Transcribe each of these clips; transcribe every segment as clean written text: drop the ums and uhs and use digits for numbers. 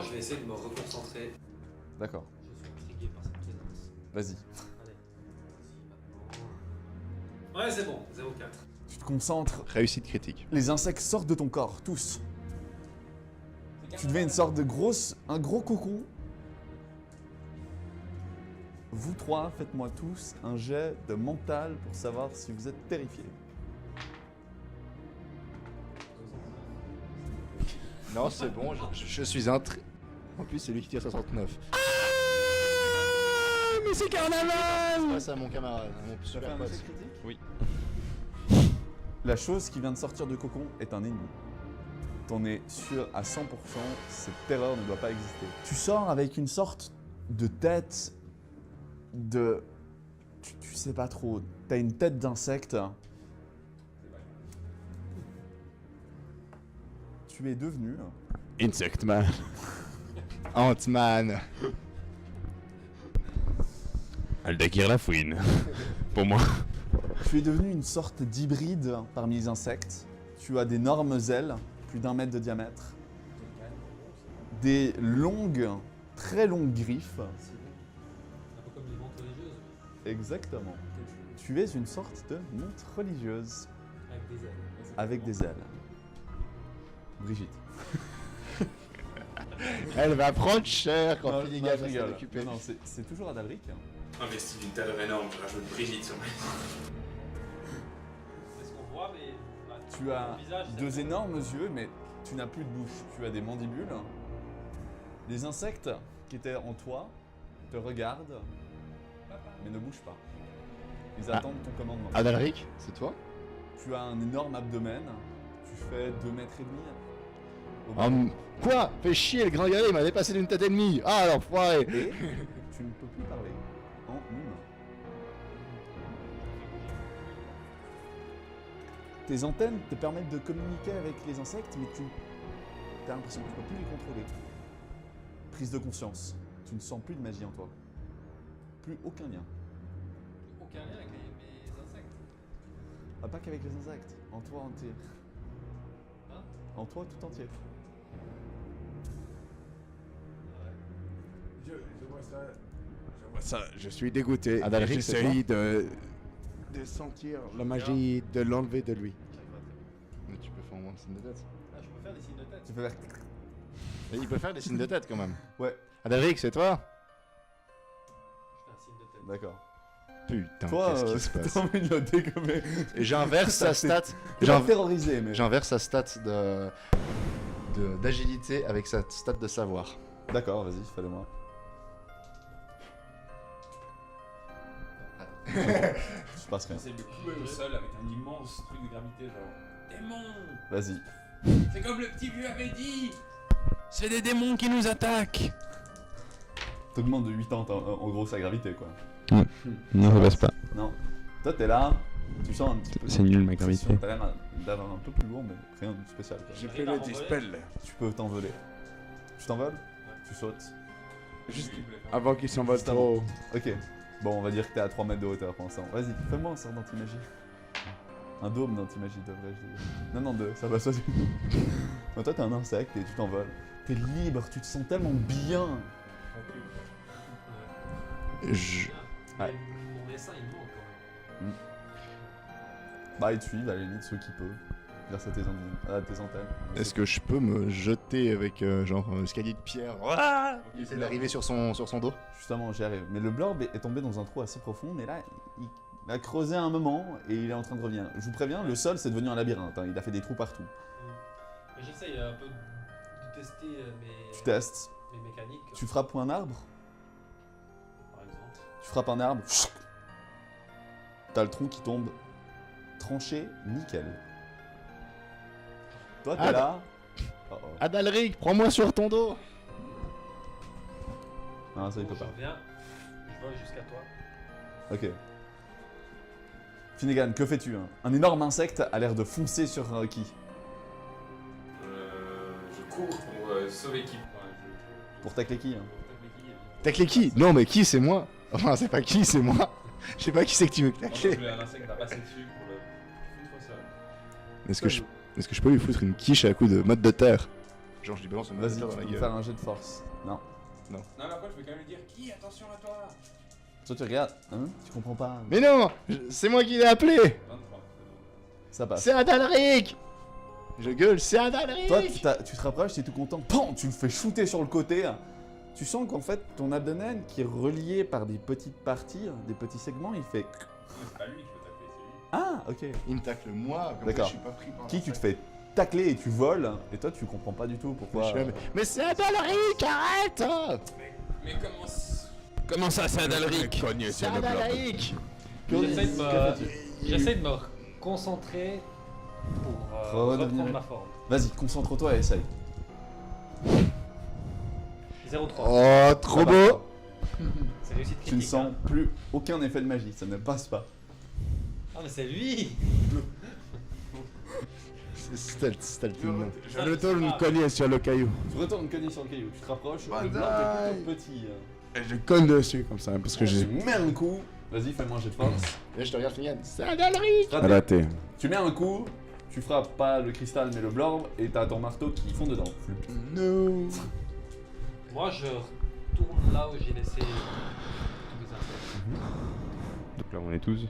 temps, je vais essayer de me reconcentrer. D'accord. Je suis intrigué par cette présence. Vas-y. Allez. Vas-y, maintenant. Ouais, c'est bon, 0,4. Tu te concentres. Réussite critique. Les insectes sortent de ton corps, tous. Tu deviens une sorte de un gros cocon. Vous trois, faites-moi tous un jet de mental pour savoir si vous êtes terrifiés. Non, c'est bon, je suis En plus, c'est lui qui tire 69. Ah, mais c'est carnaval. Ouais, c'est à mon camarade, à mon Tu as fait super un pote. échec critique ? Oui. La chose qui vient de sortir du cocon est un ennemi. T'en es sûr à 100%, cette terreur ne doit pas exister. Tu sors avec une sorte de tête de... Tu sais pas trop, t'as une tête d'insecte. Tu es devenu... Insect Man. Ant-Man. Aldakir la fouine. Pour moi. Tu es devenu une sorte d'hybride parmi les insectes. Tu as d'énormes ailes, plus d'1 mètre de diamètre. Des longues, très longues griffes. Un peu comme les montres religieuses. Exactement. Tu es une sorte de montre religieuse Avec des ailes. avec des ailes. Brigitte. Elle va prendre cher quand Non, Finnegan je va s'en rigole. occuper. Non, c'est toujours Adalric. Investi d'une taleur énorme, je rajoute Brigitte sur moi. C'est ce qu'on voit, mais. Bah, Tu as ton visage, c'est- deux énormes yeux, mais tu n'as plus de bouche. Tu as des mandibules. Les insectes qui étaient en toi te regardent, mais ne bougent pas. Ils attendent ton commandement. Adalric, c'est toi? Tu as un énorme abdomen. Tu fais 2 mètres et demi. Au bas. Quoi? Fais chier, le gringalet, il m'a dépassé d'une tête et demie. Ah, l'enfoiré. Et tu ne peux plus parler en humain. Tes antennes te permettent de communiquer avec les insectes, mais tu as l'impression que tu ne peux plus les contrôler. Prise de conscience. Tu ne sens plus de magie en toi. Plus aucun lien. Aucun lien avec mes insectes. Ah, pas qu'avec les insectes. En toi entier. Hein? En toi tout entier. Je vois ça. Je vois ça. Je suis dégoûté. Adalric, c'est J'essaye de sentir la magie, de l'enlever de lui. Mais tu peux faire au moins un signe de tête. Ah, je peux faire des signes de tête. Tu peux faire... Et il peut faire des signes de tête quand même. Ouais, Adalric, c'est toi? Je fais un signe de tête. d'accord. Putain, Toi, qu'est-ce qui se passe? t'as envie de le dégommer. Et j'inverse sa stat. T'es pas terrorisé, mais... J'inverse sa stat d'agilité avec sa stat de savoir. D'accord, vas-y, fais-le-moi. Je passe rien. J'essaie de le clouer au sol avec un immense truc de gravité, genre démon. Vas-y. C'est comme le petit vieux avait dit. C'est des démons qui nous attaquent. T'augmentes de 8 ans en gros sa gravité, quoi. Non, ça passe pas. Non. Toi, t'es là, tu sens un petit peu... C'est nul ma gravité. T'as l'air d'avoir un peu plus lourd, mais rien de spécial, quoi. J'ai J'arrive fait à le m'envoler. dispel. Tu peux t'envoler. Tu t'envoles Tu sautes. Juste Oui, je voulais faire- avant qu'il s'envole Juste trop. Ok. Bon, on va dire que t'es à 3 mètres de hauteur pour l'instant. Vas-y, fais-moi un sort d'antimagie. Un dôme d'antimagie, devrais-je dire. Non, non, 2, ça va, ça. Bon, toi, t'es un insecte et tu t'envoles. T'es libre, tu te sens tellement bien. Je... Mais Ouais. mon dessin, il manque quand même. Bah, ils te suivent, à la limite, ceux qui peuvent. Grâce à tes antennes. Est-ce que je peux me jeter avec genre un escalier de pierre? Essayer d'arriver sur son dos? Justement, j'y arrive. Mais le blorb est tombé dans un trou assez profond, et là, il a creusé un moment, et il est en train de revenir. Je vous préviens, le sol, c'est devenu un labyrinthe. Hein. Il a fait des trous partout. Mais j'essaye un peu de tester Tu testes. mes mécaniques, Tu frappes un arbre. par exemple. Tu frappes un arbre. T'as le tronc qui tombe. Tranché, nickel. Toi, t'es Ah, là. Oh, oh. Adalric, prends-moi sur ton dos! Non, ça, il peut Je pas. reviens, je vole jusqu'à toi. Ok. Finnegan, que fais-tu hein? Un énorme insecte a l'air de foncer sur qui? Je cours pour sauver qui. Pour tacler qui hein? Tacler qui? Non, mais qui, c'est moi? Enfin, c'est pas qui, c'est moi. Je sais pas qui c'est que tu veux Moi, je tacler. voulais un insecte à passer dessus pour le foutre au sol. Est-ce que je peux lui foutre une quiche à coup de mode de terre? Genre, je lui balance un Vas-y, moteur tu dans la peux me gueule. faire un jet de force. Non. Non, mais après, je vais quand même lui dire qui, attention à toi. Toi, tu regardes. Hein? Tu comprends pas. Mais non, c'est moi qui l'ai appelé. 23. Ça passe. C'est Adalric. Je gueule, c'est Adalric. Toi, tu te rapproches, t'es tout content. Pan, tu le fais shooter sur le côté. Tu sens qu'en fait, ton abdomen, qui est relié par des petites parties, des petits segments, il fait. C'est pas lui que je veux taper, c'est lui. Ah, ok. Il me tacle moi, comme ça D'accord. je suis pas pris par Qui tu te fais tacler et tu voles, et toi, tu comprends pas du tout pourquoi. Mais c'est Adalric, arrête. Mais comment ça, c'est Adalric? C'est Adalric. J'essaie de me concentrer pour Redevenir- reprendre ma forme. Vas-y, concentre-toi et essaye. 0,3. Oh, trop Ça beau. marche pas. C'est réussite Tu ne critique. sens plus aucun effet de magie, ça ne passe pas. Ah, mais c'est lui. C'est stealth. Je retourne une collier sur le caillou. Tu retournes cogner sur le caillou, tu te rapproches, le Bye bloc est plutôt petit. Et je cogne dessus comme ça, parce que Tu j'ai mets un coup, vas-y, fais-moi un jet de force. Et je te regarde finir. C'est Adalric. Raté. raté. Tu mets un coup, tu frappes pas le cristal mais le blorb, et t'as ton marteau qui fond dedans. No. Moi, je retourne là où j'ai laissé tous les insectes. Donc là, on est tous.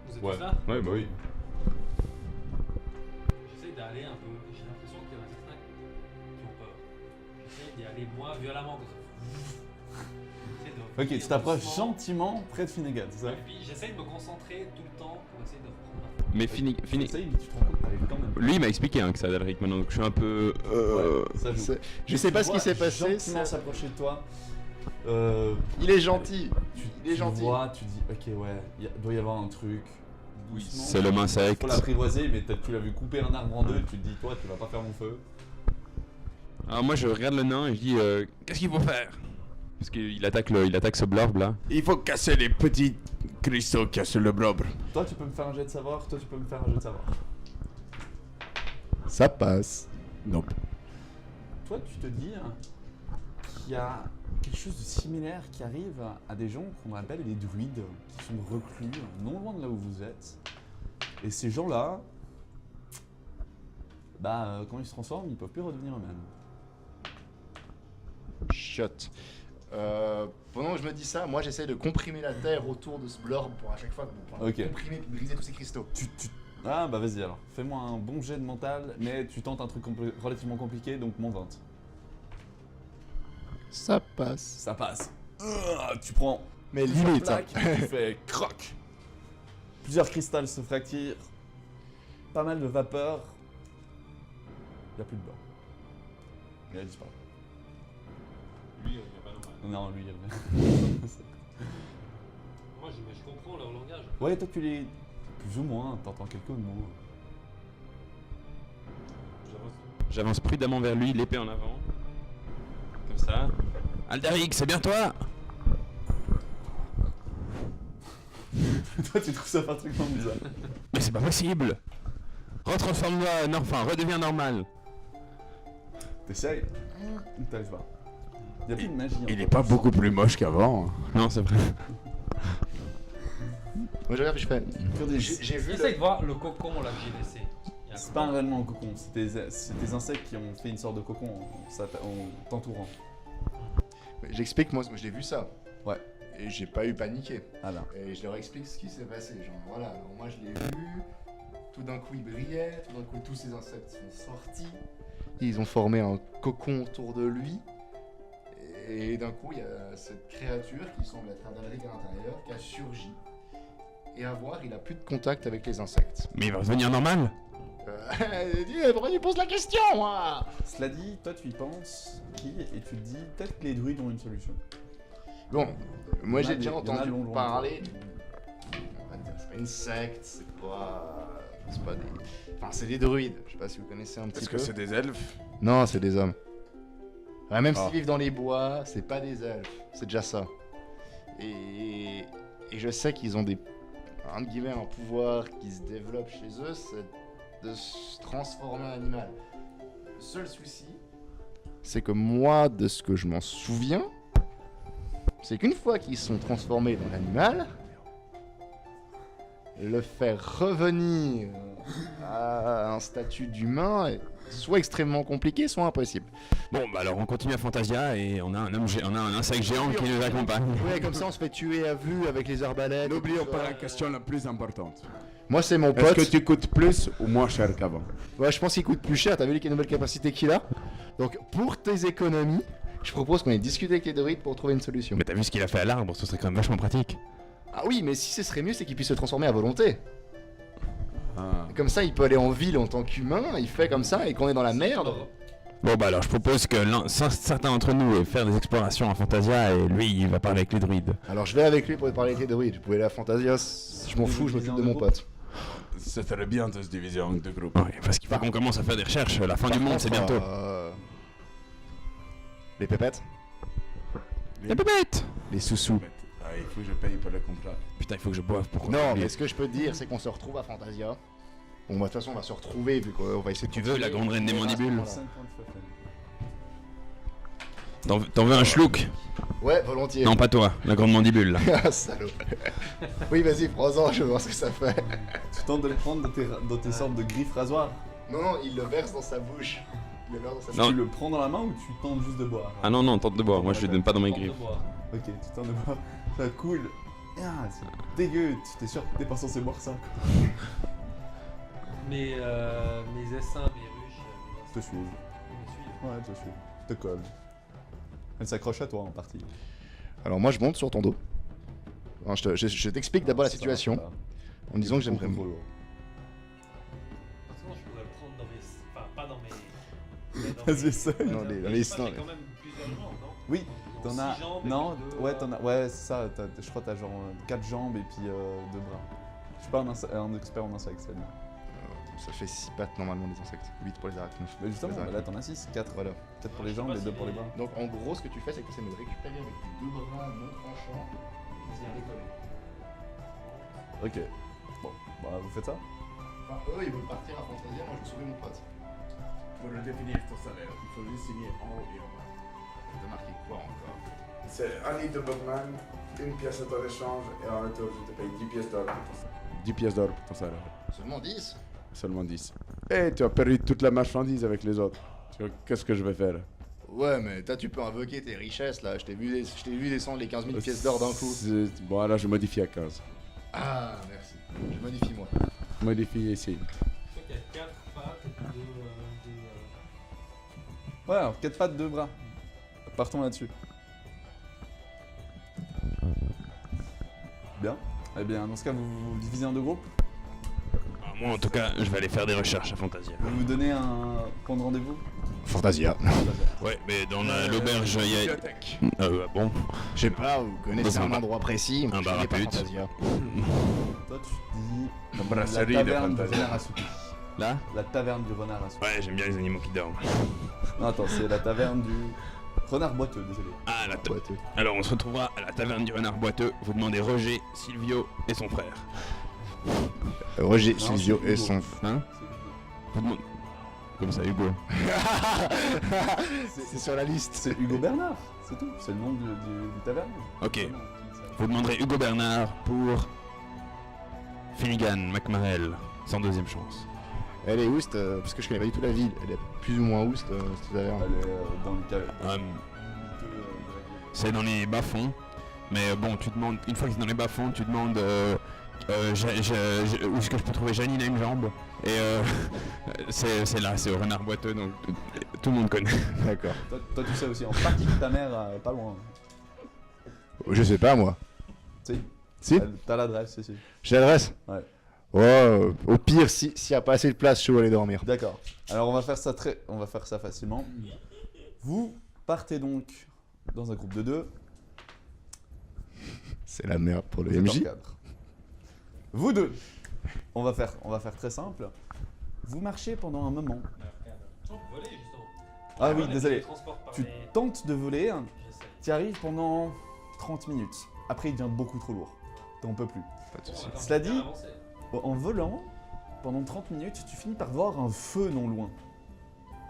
Vous êtes Ouais. tous là? Ouais, bah oui. J'essaie d'aller un peu. J'ai l'impression qu'il y en a certains qui ont peur. J'essaie d'y aller moi violemment. J'essaie de Ok, tu revenir t'approches doucement. gentiment près de Finnegan, c'est ça? Et puis j'essaie de me concentrer tout le temps pour essayer de reprendre ma forme. Mais fini. Essaye, mais tu te rends compte, t'arrives quand même. Lui, il m'a expliqué hein, que c'est Adalric maintenant, donc je suis un peu. Ouais, ça joue. Je sais pas ce Tu qui s'est vois passé. Gentiment s'approcher de toi. Il est gentil. Tu Il est gentil. vois, tu dis, ok, ouais, il doit y avoir un truc. Doucement. C'est l'homme insecte. Faut l'apprivoiser, mais peut-être tu l'as vu couper un arbre en deux et tu te dis, toi, tu vas pas faire mon feu. Alors moi, je regarde le nain et je dis qu'est-ce qu'il faut faire? Parce qu'il attaque, il attaque ce blorb là. Il faut casser les petits cristaux qu'il y a sur le blob. Toi, tu peux me faire un jet de savoir, toi, tu peux me faire un jet de savoir. Ça passe. Nope. Toi, tu te dis qu'il y a quelque chose de similaire qui arrive à des gens qu'on appelle les druides, qui sont reclus, non loin de là où vous êtes. Et ces gens-là, quand ils se transforment, ils peuvent plus redevenir eux-mêmes. Shot. Pendant que je me dis ça, moi j'essaie de comprimer la terre autour de ce blorb pour à chaque fois pour Ok. comprimer et briser tous ces cristaux. Ah bah vas-y alors, fais-moi un bon jet de mental, mais tu tentes un truc relativement compliqué, donc mon 20. Ça passe. Ça passe. Tu prends Mais plusieurs limite. hein. plaques, tu fais croc. Plusieurs cristals se fractirent, pas mal de vapeur. Il n'y a plus de blanc. Il a disparu. Lui, il revient pas normal. Non, lui, il revient. Moi, je comprends leur langage. Ouais, toi, tu les. Plus ou moins, t'entends quelques mots. J'avance prudemment vers lui, l'épée en avant. Comme ça. Aldaric, c'est bien toi? Toi, tu trouves ça particulièrement bizarre. Mais c'est pas possible! Retransforme-moi, enfin, redeviens normal. T'essayes T'arrives pas. Il a plus de magie. Il est pas beaucoup plus moche qu'avant. Non, c'est vrai. Moi je regarde et je fais. Que des- J'ai vu. J'essaie de voir le cocon là que j'ai laissé. Il y a un C'est cocon. pas réellement un cocon, c'est des insectes qui ont fait une sorte de cocon en t'entourant. J'explique, moi je l'ai vu ça. Ouais. Et j'ai pas eu paniqué. Ah là. Et je leur explique ce qui s'est passé. Genre voilà, alors moi je l'ai vu. Tout d'un coup il brillait, tout d'un coup tous ces insectes sont sortis. Ils ont formé un cocon autour de lui. Et d'un coup il y a cette créature qui semble être Adalric à l'intérieur qui a surgi. Et à voir, il a plus de contact avec les insectes. Mais il va redevenir normal? Pourquoi tu poses la question, moi? Cela dit, toi tu y penses, et tu te dis peut-être que les druides ont une solution. Bon, moi Il y en a j'ai déjà des- il y en a entendu long, parler. On va dire, c'est pas une secte, c'est pas des. Enfin, c'est des druides. Je sais pas si vous connaissez un petit Est-ce peu. que c'est des elfes? Non, c'est des hommes. Ouais, même Ah. s'ils vivent dans les bois, c'est pas des elfes. C'est déjà ça. Et je sais qu'ils ont des. Entre guillemets, un pouvoir qui se développe chez eux, c'est de se transformer en animal. Le seul souci, c'est que moi, de ce que je m'en souviens, c'est qu'une fois qu'ils sont transformés dans l'animal, le faire revenir à un statut d'humain est soit extrêmement compliqué, soit impossible. Bon, bah alors on continue à Fantasia et on a un insecte géant qui nous accompagne. Ouais, comme ça on se fait tuer à vue avec les arbalètes. N'oublions pas la question la plus importante. Moi c'est mon Est-ce pote. que tu coûtes plus ou moins cher qu'avant? Ouais, je pense qu'il coûte plus cher, t'as vu les nouvelles capacités qu'il a. Donc pour tes économies, je propose qu'on ait discuté avec les druides pour trouver une solution. Mais t'as vu ce qu'il a fait à l'arbre, ce serait quand même vachement pratique. Ah oui, mais si ce serait mieux, c'est qu'il puisse se transformer à volonté. Ah. Comme ça, il peut aller en ville en tant qu'humain, il fait comme ça, et qu'on est dans la merde. Bon bah alors je propose que certains d'entre nous faire des explorations à Fantasia et lui il va parler avec les druides. Alors je vais avec lui pour parler avec les druides. Vous pouvez aller à Fantasia, je m'en fous, je m'occupe de mon pote. Ce serait bien de se diviser en deux groupes. Ouais, parce qu'il faut qu'on commence à faire des recherches, la fin du monde c'est bientôt. Les pépettes, Les bébêtes. les sous-sous. Ah, il faut que je paye pour le contrat. Putain il faut que je boive pour Non, continuer. mais ce que je peux te dire, c'est qu'on se retrouve à Fantasia. Bon, bah de toute façon, on va se retrouver vu qu'on va essayer de... Tu veux la grande reine des mandibules? 5 points de feu. T'en veux un schlouk? Ouais, volontiers. Non pas toi, la grande mandibule là. Ah, salaud. Oui, vas-y, prends-en, je veux voir ce que ça fait. Tu tentes de le prendre dans tes sortes de griffes rasoirs. Non, non, il le verse dans sa bouche. Il le verse dans sa bouche. Non. Tu le prends dans la main ou tu tentes juste de boire? Ah non non, tente de boire, moi je le donne pas dans mes griffes. Ok, tu tentes de boire. Ça coule. Ah, c'est dégueu. Tu t'es sûr que t'es pas censé boire ça? Mes essaims, mes ruches, Je te suis. ils me suivent. Ouais, je te suis. Je te colle. Elle s'accroche à toi en partie. Alors moi, je monte sur ton dos. Alors, je t'explique d'abord la Ça va, situation ça va. en disant que j'aimerais... Beaucoup trop lourd. Sinon, je pourrais le prendre dans mes. Enfin, pas dans mes. Vas-y, essaye. Dans les- dans les- Je sais pas, j'ai quand même plusieurs jambes, non? Oui, Ils ont t'en as. 6 jambes et Non, puis deux, ouais, t'en as. Ouais, c'est ça. Je crois que t'as genre 4 jambes et puis 2 bras. Je suis pas un expert en insectes, c'est bien. Ça fait 6 pattes normalement les insectes, 8 pour les arachnides. Mais justement, Les bah là arachnides. t'en as 6, 4. Voilà. 4 pour les jambes et 2 pour les bras. Donc en gros, ce que tu fais, c'est que tu essaies de me récupérer avec tes 2 bras non tranchants et d'y décoller. Ok. Bon, bah vous faites ça? Enfin, eux, ils veulent partir à Fantasia, moi je vais sauver mon pote. Pour le définir ton salaire, il faut juste signer en haut et en bas. T'as marqué quoi encore? C'est un lit de Bugman, une pièce à ton échange et en retour je te paye 10 pièces d'or. 10 pièces d'or pour ton salaire. Seulement 10? Seulement 10. Et tu as perdu toute la marchandise avec les autres. Qu'est-ce que je vais faire? Ouais, mais toi tu peux invoquer tes richesses là, je t'ai vu descendre les 15 000 pièces d'or d'un coup. Bon, alors je modifie à 15. Ah, merci. Je modifie moi. Modifie ici. Je crois qu'il y a 4 pattes et puis 2. Ouais, alors 4 pattes, 2 bras. Partons là-dessus. Bien. Eh bien, dans ce cas, vous vous divisez en 2 groupes. Ah, moi en tout cas, je vais aller faire des recherches à Fantasia. Vous vous donnez un point de rendez-vous. Fantasia. Ouais, mais dans l'auberge, il y a... bon, Je sais pas, vous connaissez Dans un un endroit précis, un je bar connais à pas pute. Fantasia. Toi, tu dis. La brasserie de taverne du Fantasia. renard assoupi. là? La taverne du renard assoupi. Ouais, j'aime bien les animaux qui dorment. Non, attends, c'est la taverne du renard boiteux, désolé. Ah, Ouais, toi. alors on se retrouvera à la taverne du renard boiteux. Vous demandez Roger, Silvio et son frère. Roger, Non, Silvio c'est et Hugo. son... Hein? Vous demandez... Comme ça, Hugo. C'est sur la liste. C'est Hugo Bernard, c'est tout. C'est le nom du taverne. Ok. Vous demanderez Hugo Bernard pour... Finnegan McMarel, sans deuxième chance. Elle est oust, parce que je connais pas du tout la ville. Elle est plus ou moins oust, cette taverne. Elle est dans le cave. C'est dans les bas-fonds. Mais bon, tu demandes... Une fois que c'est dans les bas-fonds, tu demandes... où est-ce que je peux trouver Janine à une jambe? Et c'est là, c'est au renard boiteux, donc tout le monde connaît. D'accord. Toi, tu sais aussi en partie que ta mère est pas loin. Je sais pas, moi. Si. Si? T'as l'adresse, si. J'ai l'adresse? Ouais. Oh, au pire, s'il y a pas assez de place, je vais aller dormir. D'accord. Alors on va faire ça facilement. Vous partez donc dans un groupe de 2. C'est la merde pour le Vous êtes en MJ. 4. Vous deux. On va faire très simple. Vous marchez pendant un moment. Voler, justement. Ah oui, On a désolé. fait le transport par Tu les- tentes de voler. J'essaie. Tu arrives pendant 30 minutes. Après, il devient beaucoup trop lourd. T'en peux plus. Pas de Bon, soucis. attends, Cela bien dit- avancé. En volant, pendant 30 minutes, tu finis par voir un feu non loin,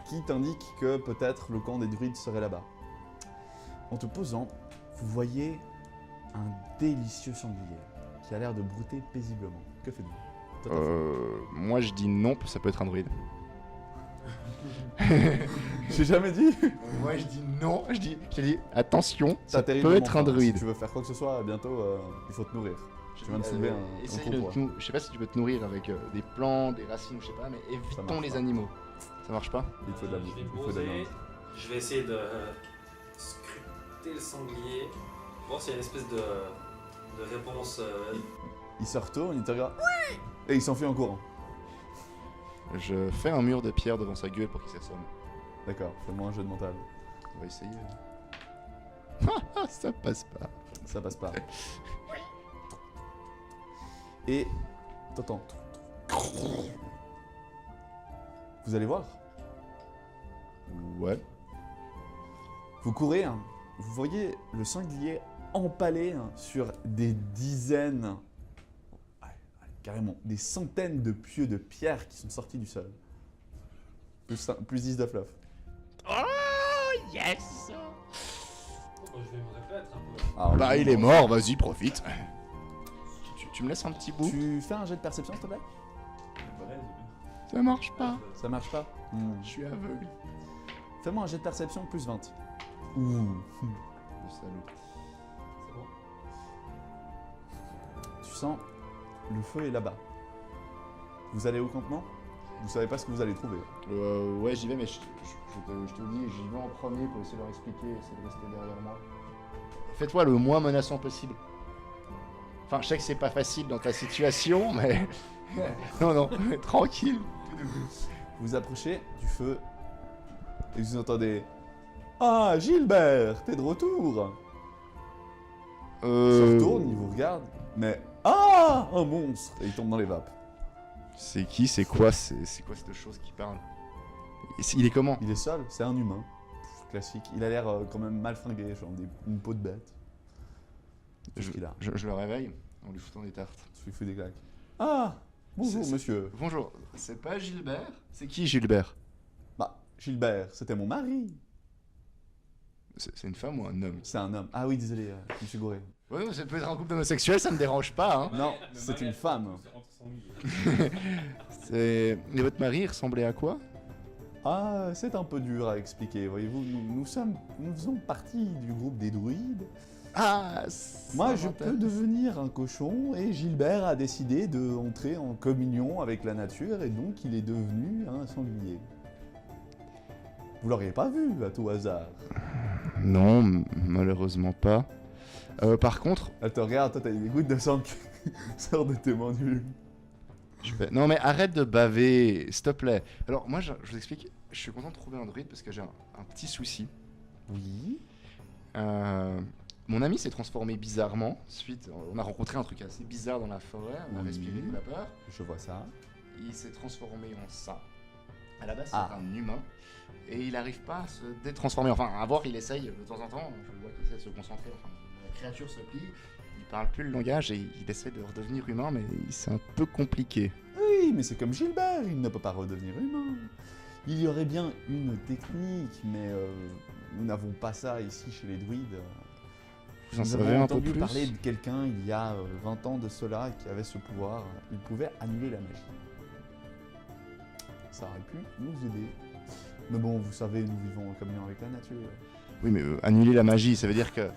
qui t'indique que peut-être le camp des druides serait là-bas. En te posant, vous voyez un délicieux sanglier qui a l'air de brouter paisiblement. Que faites-vous? Toi, Moi je dis non, ça peut être un druide. J'ai jamais dit. Moi je dis non, je dis attention, T'as ça peut terriblement être un faim. druide. Si tu veux faire quoi que ce soit, bientôt, il faut te nourrir. Tu viens de soulever un essaye convoi. je sais pas si tu peux te nourrir avec des plants, des racines, je sais pas, mais évitons marche les pas. animaux. Ça marche pas? Il te faut de la Je vais il me te faut de la poser. viande. Je vais essayer de scruter le sanglier. Voir s'il y a une espèce de réponse. Il se retourne, il te regarde. Oui. Et il s'enfuit en courant. Je fais un mur de pierre devant sa gueule pour qu'il s'assomme. D'accord, fais-moi un jeu de mental. On va essayer. Ça passe pas. Ça passe pas. Et t'entends. Vous allez voir. Ouais. Vous courez, hein, vous voyez le sanglier empalé hein, sur des dizaines, carrément des centaines de pieux de pierre qui sont sortis du sol. Plus 10 de fluff. Yes! Je vais me répéter un peu. Alors, Bah il est mort, vas-y profite. Tu me laisses un petit bout? Tu fais un jet de perception s'il te plaît? Ça marche pas. Ça marche pas. Je suis aveugle. Fais-moi un jet de perception plus 20. Ouh. Le salaud. C'est bon. Tu sens le feu est là-bas. Vous allez au campement? Vous savez pas ce que vous allez trouver. Ouais, j'y vais, mais je te le dis, j'y vais en premier pour essayer de leur expliquer, essayer de rester derrière moi. Fais-toi le moins menaçant possible. Enfin, je sais que c'est pas facile dans ta situation, mais... non, tranquille. Vous approchez du feu et vous entendez « Ah, Gilbert, t'es de retour !» Il se retourne, il vous regarde, mais « Ah, un monstre !» Et il tombe dans les vapes. C'est qui? C'est quoi cette chose qui parle? Il est comment? Il est seul, c'est un humain. Pff, classique. Il a l'air quand même mal fringué, genre une peau de bête. C'est ce qu'il a. Je le réveille en lui foutant des tartes. Tu lui fais des claques. Ah, bonjour C'est- monsieur. Bonjour, c'est pas Gilbert? C'est qui Gilbert? Bah, Gilbert, c'était mon mari. C'est une femme ou un homme? C'est un homme. Ah oui, désolé, je me suis gouré. Ouais, ça peut être un couple d'homosexuels, ça me dérange pas, hein. Non, c'est une femme. Et votre mari, il ressemblait à quoi? Ah, c'est un peu dur à expliquer. Voyez-vous, nous faisons partie du groupe des druides. Ah, Moi, je peux devenir un cochon et Gilbert a décidé d'entrer en communion avec la nature et donc il est devenu un sanglier. Vous l'auriez pas vu à tout hasard. Non, malheureusement pas. Par contre, Elle te regarde, toi t'as des gouttes de sang qui sortent de tes mandibules. non mais arrête de baver, s'il te plaît. Alors moi, je vous explique, je suis content de trouver un druide parce que j'ai un petit souci. Oui. Mon ami s'est transformé bizarrement. On a rencontré un truc assez bizarre dans la forêt, on a Oui. respiré de la peur. Je vois ça. Il s'est transformé en ça. À la base, c'est Ah. un humain. Et il n'arrive pas à se détransformer. Enfin, à voir, il essaye de temps en temps. Je vois qu'il essaie de se concentrer. Enfin, la créature se plie. Il parle plus le langage et il essaie de redevenir humain, mais c'est un peu compliqué. Oui, mais c'est comme Gilbert, il ne peut pas redevenir humain. Il y aurait bien une technique, mais nous n'avons pas ça ici chez les druides. Vous en Nous savez avons un peu entendu plus? parler de quelqu'un il y a 20 ans de cela qui avait ce pouvoir. Il pouvait annuler la magie. Ça aurait pu nous aider. Mais bon, vous savez, nous vivons en communion avec la nature. Oui, mais annuler la magie, ça veut dire que